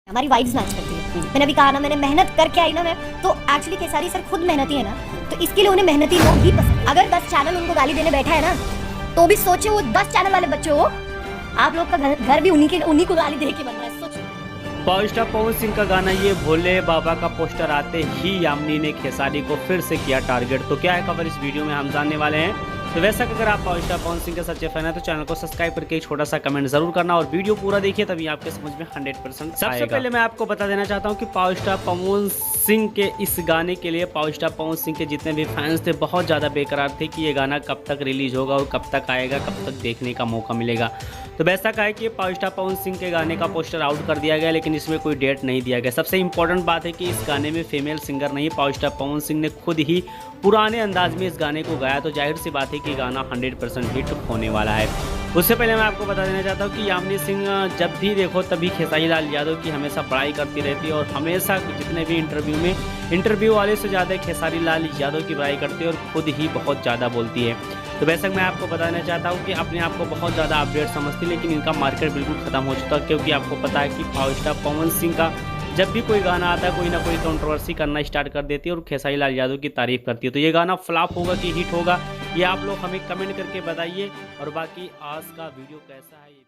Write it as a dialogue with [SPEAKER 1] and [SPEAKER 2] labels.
[SPEAKER 1] हमारी vibes match करती है। मैंने अभी कहा ना, मैंने मेहनत करके आई ना मैं, तो एक्चुअली खेसारी सर खुद मेहनती है ना, तो इसके लिए उन्हें मेहनती लोग ही पसंद। अगर 10 चैनल उनको गाली देने बैठा है ना, तो भी सोचे वो 10 चैनल वाले बच्चे हो, आप लोग का घर भी उन्हीं को गाली दे के बन रहा है। सोचो।
[SPEAKER 2] पावर स्टार पवन सिंह का गाना ये भोले बाबा का पोस्टर आते ही यामिनी ने खेसारी को फिर से किया टारगेट। तो क्या है खबर इस वीडियो में हम जानने वाले हैं। तो वैसा कि अगर आप पावर स्टार पवन सिंह के सच्चे फैन है तो चैनल को सब्सक्राइब करके एक छोटा सा कमेंट जरूर करना और वीडियो पूरा देखिए, तभी आपके समझ में 100% सबसे पहले मैं आपको बता देना चाहता हूँ कि पावर स्टार पवन सिंह के इस गाने के लिए पावर स्टार पवन सिंह के जितने भी फैंस थे बहुत ज़्यादा बेकरार थे कि ये गाना कब तक रिलीज होगा और कब तक आएगा, कब तक देखने का मौका मिलेगा। तो वैसा का है कि पावर स्टार पवन सिंह के गाने का पोस्टर आउट कर दिया गया, लेकिन इसमें कोई डेट नहीं दिया गया। सबसे इंपॉर्टेंट बात है कि इस गाने में फीमेल सिंगर नहीं, पावर स्टार पवन सिंह ने खुद ही पुराने अंदाज में इस गाने को गाया, तो जाहिर सी बात है कि गाना 100% हिट होने वाला है। उससे पहले मैं आपको बता देना चाहता हूँ कि यामिनी सिंह जब भी देखो तभी खेसारी लाल यादव की हमेशा बड़ाई करती रहती है और हमेशा जितने भी इंटरव्यू वाले से ज़्यादा खेसारी लाल यादव की बड़ाई करती है और खुद ही बहुत ज़्यादा बोलती है। तो वैसे मैं आपको बताना चाहता हूँ कि अपने आप को बहुत ज़्यादा अपडेट समझती, लेकिन इनका मार्केट बिल्कुल ख़त्म हो चुका है, क्योंकि आपको पता है कि पावर स्टार पवन सिंह का जब भी कोई गाना आता है कोई ना कोई कंट्रोवर्सी करना स्टार्ट कर देती है और खेसारी लाल यादव की तारीफ करती है। तो ये गाना फ्लॉप होगा कि हिट होगा, ये आप लोग हमें कमेंट करके बताइए। और बाकी आज का वीडियो कैसा है ये